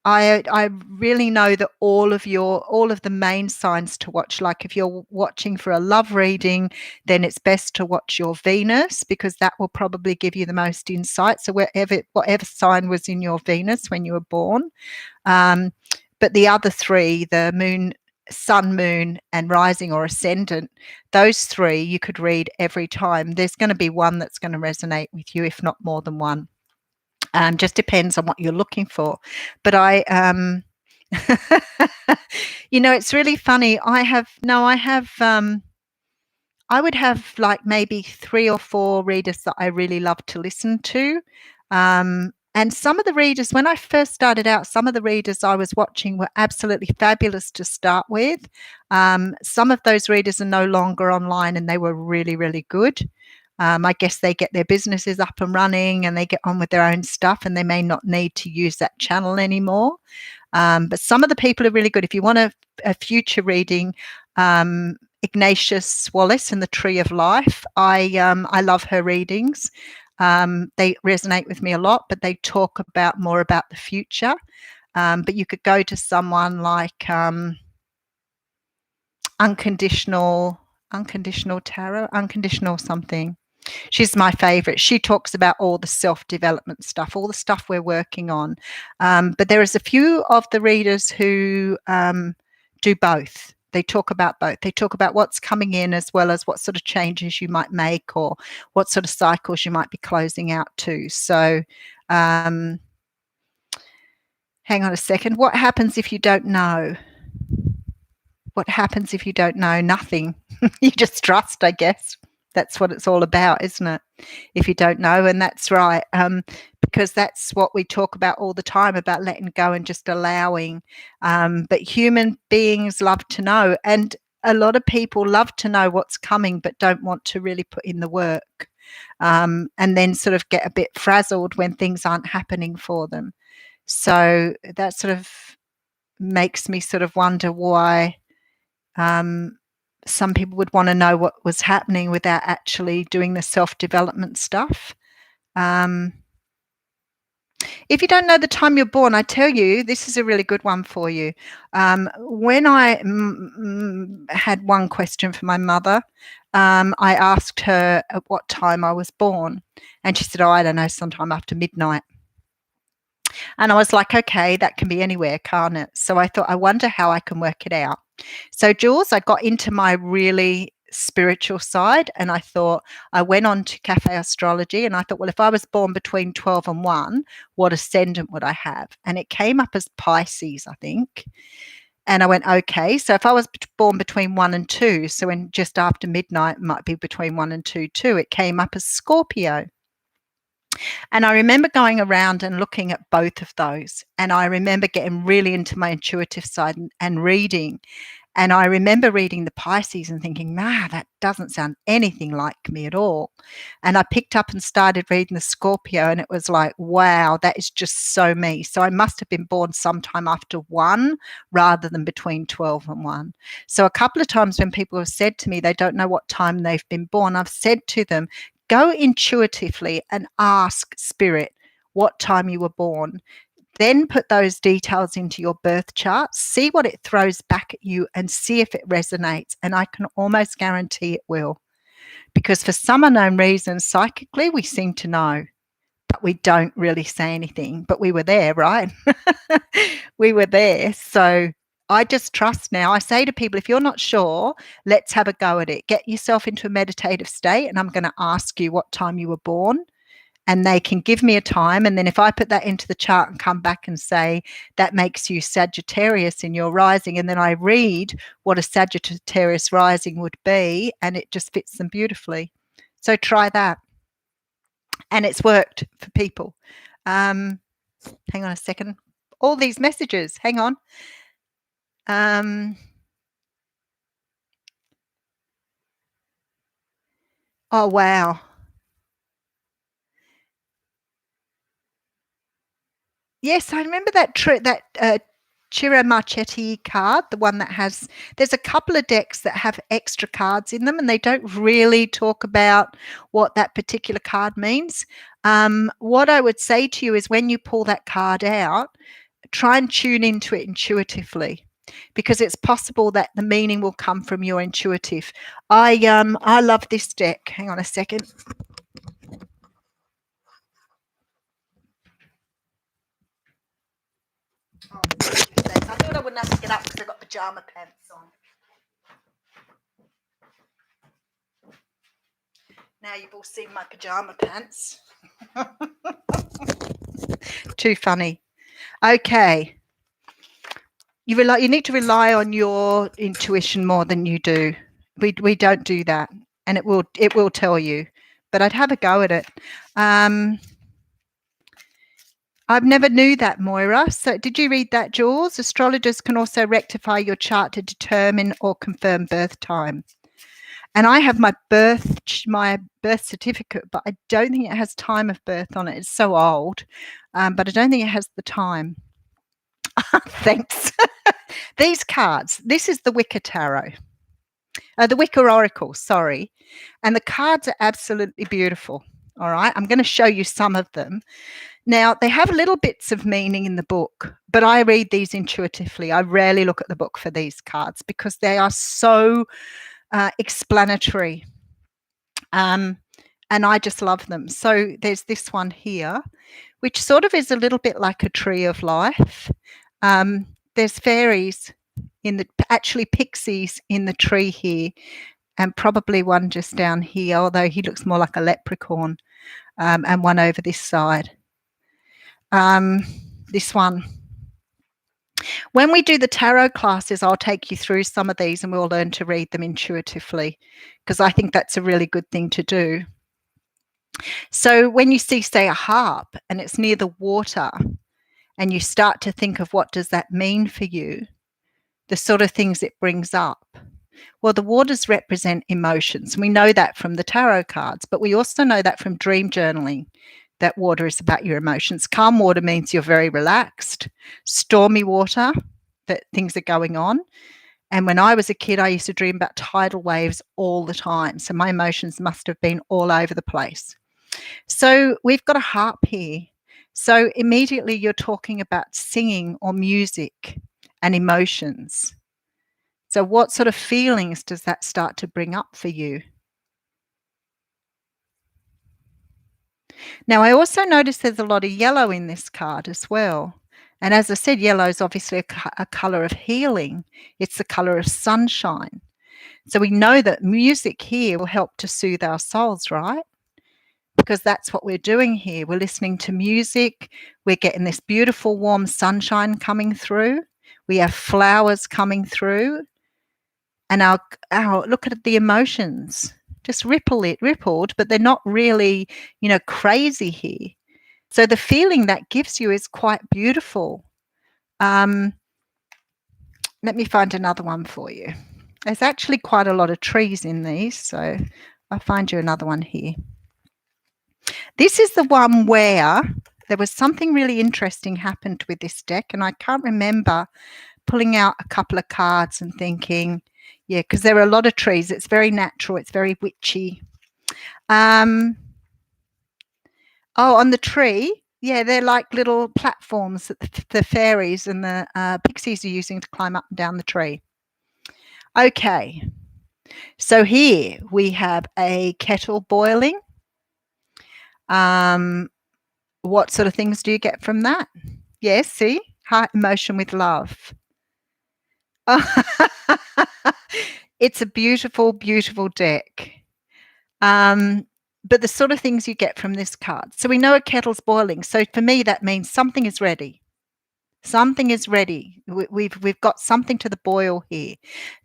I really know that all of the main signs to watch, like if you're watching for a love reading, then it's best to watch your Venus, because that will probably give you the most insight. So whatever sign was in your Venus when you were born. But the other three, the moon, sun, moon, and rising or ascendant, those three you could read every time. There's going to be one that's going to resonate with you, if not more than one. Just depends on what you're looking for. But it's really funny. I would have like maybe 3 or 4 readers that I really love to listen to. And some of the readers, when I first started out, some of the readers I was watching were absolutely fabulous to start with. Some of those readers are no longer online, and they were really, really good. I guess they get their businesses up and running and they get on with their own stuff, and they may not need to use that channel anymore. But some of the people are really good. If you want a future reading, Ignatius Wallace and the Tree of Life, I love her readings. They resonate with me a lot, but they talk more about the future. But you could go to someone like Unconditional Tarot, Unconditional something. She's my favorite. She talks about all the self-development stuff, all the stuff we're working on. But there is a few of the readers who do both. They talk about both. They talk about what's coming in, as well as what sort of changes you might make, or what sort of cycles you might be closing out to. So hang on a second. What happens if you don't know? What happens if you don't know? Nothing. You just trust, I guess. That's what it's all about, isn't it? If you don't know, and that's right, because that's what we talk about all the time, about letting go and just allowing. But human beings love to know. And a lot of people love to know what's coming but don't want to really put in the work, and then sort of get a bit frazzled when things aren't happening for them. So that sort of makes me sort of wonder why some people would want to know what was happening without actually doing the self-development stuff. If you don't know the time you're born, I tell you, this is a really good one for you. When I had one question for my mother, I asked her at what time I was born, and she said, "Oh, I don't know, sometime after midnight." And I was like, okay, that can be anywhere, can't it? So I thought, I wonder how I can work it out. So, Jules, I got into my really spiritual side, and I thought, I went on to Cafe Astrology, and I thought, well, if I was born between 12 and 1, what ascendant would I have? And it came up as Pisces, I think. And I went, okay, so if I was born between 1 and 2, so when just after midnight, it might be between 1 and 2 too, it came up as Scorpio. And I remember going around and looking at both of those. And I remember getting really into my intuitive side and reading. And I remember reading the Pisces and thinking, nah, that doesn't sound anything like me at all. And I picked up and started reading the Scorpio, and it was like, wow, that is just so me. So I must have been born sometime after 1 rather than between 12 and 1. So a couple of times when people have said to me they don't know what time they've been born, I've said to them, go intuitively and ask Spirit what time you were born. Then put those details into your birth chart, see what it throws back at you, and see if it resonates. And I can almost guarantee it will. Because for some unknown reason, psychically, we seem to know, but we don't really say anything. But we were there, right? We were there. So I just trust now. I say to people, if you're not sure, let's have a go at it. Get yourself into a meditative state, and I'm going to ask you what time you were born. And they can give me a time. And then if I put that into the chart and come back and say, that makes you Sagittarius in your rising, and then I read what a Sagittarius rising would be, and it just fits them beautifully. So try that. And it's worked for people. Hang on a second. All these messages. Hang on. Oh, wow. Yes, I remember that Ciro Marchetti card, the one that has, there's a couple of decks that have extra cards in them, and they don't really talk about what that particular card means. What I would say to you is when you pull that card out, try and tune into it intuitively, because it's possible that the meaning will come from your intuitive. I love this deck. Hang on a second. Oh, I thought I wouldn't have to get up because I've got pajama pants on. Now you've all seen my pajama pants. Too funny. Okay. You need to rely on your intuition more than you do. We don't do that, and it will tell you. But I'd have a go at it. I've never knew that, Moira. So did you read that, Jules? Astrologers can also rectify your chart to determine or confirm birth time. And I have my birth certificate, but I don't think it has time of birth on it. It's so old, but I don't think it has the time. Thanks. These cards, this is the Wicker Tarot. The Wicker Oracle, sorry. And the cards are absolutely beautiful. All right, I'm going to show you some of them. Now, they have little bits of meaning in the book, but I read these intuitively. I rarely look at the book for these cards because they are so explanatory. And I just love them. So there's this one here, which sort of is a little bit like a tree of life. There's fairies actually pixies in the tree here, and probably one just down here, although he looks more like a leprechaun, and one over this side. This one. When we do the tarot classes, I'll take you through some of these and we'll learn to read them intuitively, because I think that's a really good thing to do. So when you see, say, a harp and it's near the water and you start to think of what does that mean for you, the sort of things it brings up. Well, the waters represent emotions. We know that from the tarot cards, but we also know that from dream journaling, that water is about your emotions. Calm water means you're very relaxed. Stormy water, that things are going on. And when I was a kid, I used to dream about tidal waves all the time. So my emotions must have been all over the place. So we've got a harp here. So immediately you're talking about singing or music and emotions. So what sort of feelings does that start to bring up for you? Now, I also notice there's a lot of yellow in this card as well. And as I said, yellow is obviously a color of healing. It's the color of sunshine. So we know that music here will help to soothe our souls, right? Because that's what we're doing here. We're listening to music. We're getting this beautiful warm sunshine coming through. We have flowers coming through. And our look at the emotions. Just rippled, but they're not really, crazy here. So the feeling that gives you is quite beautiful. Let me find another one for you. There's actually quite a lot of trees in these, so I'll find you another one here. This is the one where there was something really interesting happened with this deck, and I can't remember pulling out a couple of cards and thinking, yeah, because there are a lot of trees. It's very natural. It's very witchy. On the tree, yeah, they're like little platforms that the fairies and the pixies are using to climb up and down the tree. Okay, so here we have a kettle boiling. What sort of things do you get from that? Yes, see? Heart emotion with love. It's a beautiful, beautiful deck. But the sort of things you get from this card. So we know a kettle's boiling. So for me, that means something is ready. Something is ready. We've got something to the boil here.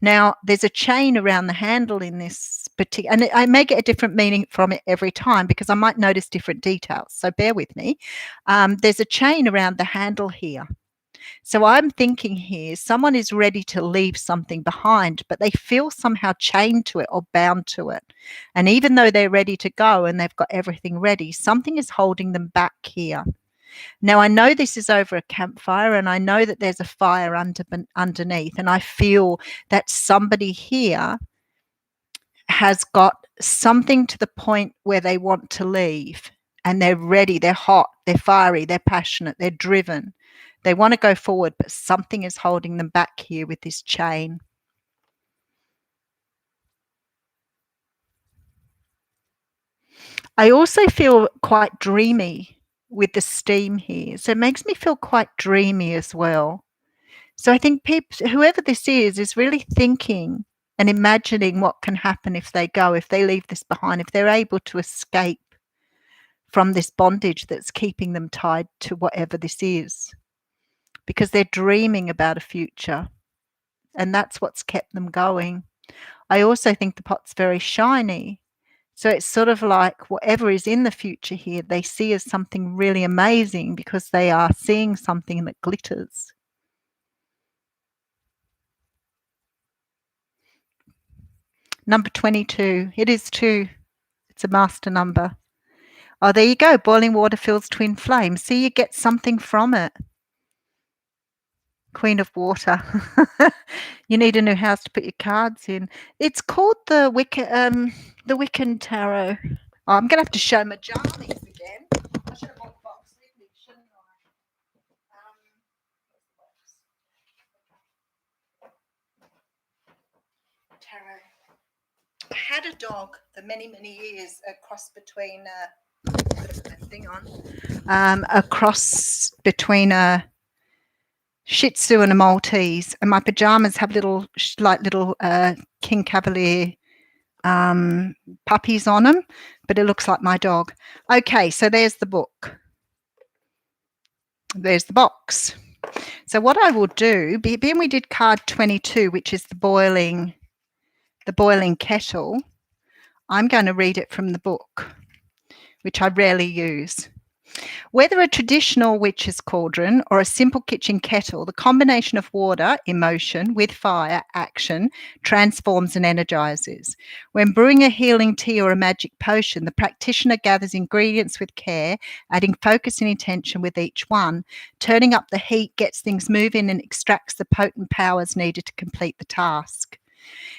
Now, there's a chain around the handle in this particular, and I may get a different meaning from it every time because I might notice different details. So bear with me. There's a chain around the handle here. So I'm thinking here, someone is ready to leave something behind, but they feel somehow chained to it or bound to it. And even though they're ready to go and they've got everything ready, something is holding them back here. Now, I know this is over a campfire and I know that there's a fire underneath, and I feel that somebody here has got something to the point where they want to leave and they're ready, they're hot, they're fiery, they're passionate, they're driven. They want to go forward, but something is holding them back here with this chain. I also feel quite dreamy with the steam here. So it makes me feel quite dreamy as well. So I think whoever this is really thinking and imagining what can happen if they go, if they leave this behind, if they're able to escape from this bondage that's keeping them tied to whatever this is. Because they're dreaming about a future, and that's what's kept them going. I also think the pot's very shiny. So it's sort of like whatever is in the future here, they see as something really amazing because they are seeing something that glitters. Number 22. It is 2. It's a master number. Oh, there you go. Boiling water fills twin flames. See, you get something from it. Queen of Water. You need a new house to put your cards in. It's called the Wiccan Tarot. Oh, I'm gonna have to show my jammies again. I should have bought the box with me, shouldn't I? Tarot. I had a dog for many, many years, a cross between a cross between a Shih Tzu and a Maltese, and my pajamas have little King Cavalier puppies on them, but it looks like my dog. Okay, so there's the book. There's the box. So what I will do, being we did card 22, which is the boiling kettle, I'm going to read it from the book, which I rarely use. Whether a traditional witch's cauldron or a simple kitchen kettle, the combination of water, emotion, with fire, action, transforms and energizes. When brewing a healing tea or a magic potion, the practitioner gathers ingredients with care, adding focus and intention with each one. Turning up the heat gets things moving and extracts the potent powers needed to complete the task.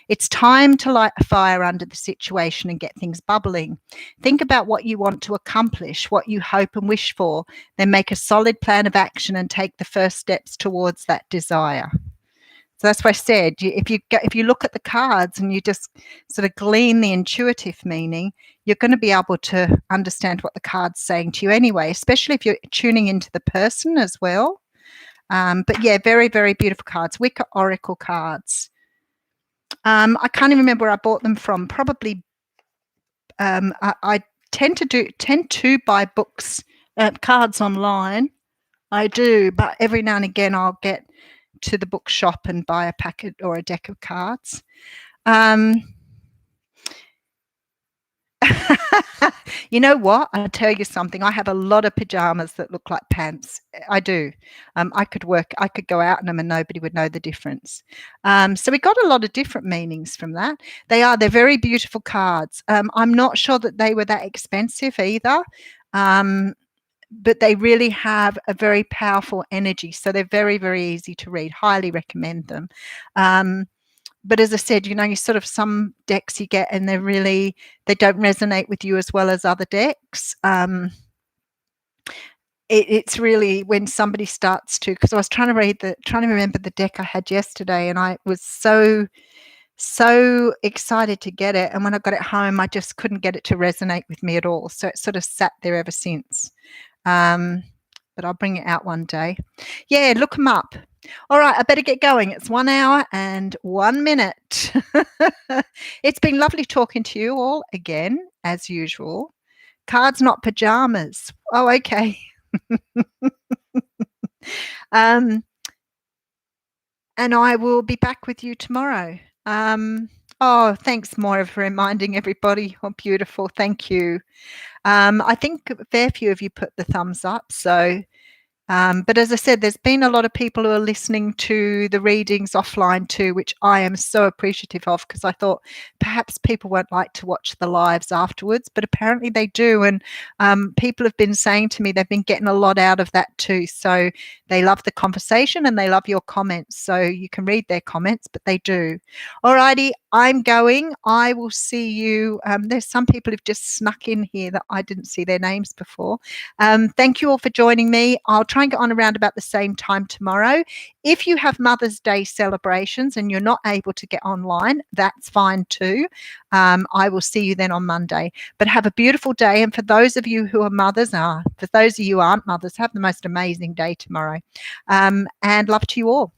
It's time to light a fire under the situation and get things bubbling. Think about what you want to accomplish, what you hope and wish for, then make a solid plan of action and take the first steps towards that desire. So that's why I said, if you look at the cards and you just sort of glean the intuitive meaning, you're going to be able to understand what the card's saying to you anyway, especially if you're tuning into the person as well. But yeah, very, very beautiful cards. Wicca Oracle cards. I can't even remember where I bought them from. Probably, I tend to buy books, cards online. I do, but every now and again I'll get to the bookshop and buy a packet or a deck of cards. You know what? I'll tell you something. I have a lot of pajamas that look like pants. I do. I could go out in them and nobody would know the difference. So we got a lot of different meanings from that. They're very beautiful cards. I'm not sure that they were that expensive either. But they really have a very powerful energy. So they're very, very easy to read. Highly recommend them. But as I said, you sort of some decks you get and they don't resonate with you as well as other decks. It's really when somebody starts to, because I was trying to remember the deck I had yesterday, and I was so excited to get it. And when I got it home, I just couldn't get it to resonate with me at all. So it sort of sat there ever since. But I'll bring it out one day. Yeah, look them up. All right, I better get going. It's 1 hour and 1 minute. It's been lovely talking to you all again, as usual. Cards, not pajamas. Oh, okay. And I will be back with you tomorrow. Oh, thanks, Moira, for reminding everybody. Oh, beautiful. Thank you. I think a fair few of you put the thumbs up. So, but as I said, there's been a lot of people who are listening to the readings offline too, which I am so appreciative of, because I thought perhaps people won't like to watch the lives afterwards, but apparently they do. And people have been saying to me they've been getting a lot out of that too. So they love the conversation and they love your comments. So you can read their comments, but they do. All righty, I'm going. I will see you. There's some people who've just snuck in here that I didn't see their names before. Thank you all for joining me. I'll try and get on around about the same time tomorrow. If you have Mother's Day celebrations and you're not able to get online, that's fine too. I will see you then on Monday. But have a beautiful day. And for those of you who are mothers, for those of you who aren't mothers, have the most amazing day tomorrow. And love to you all.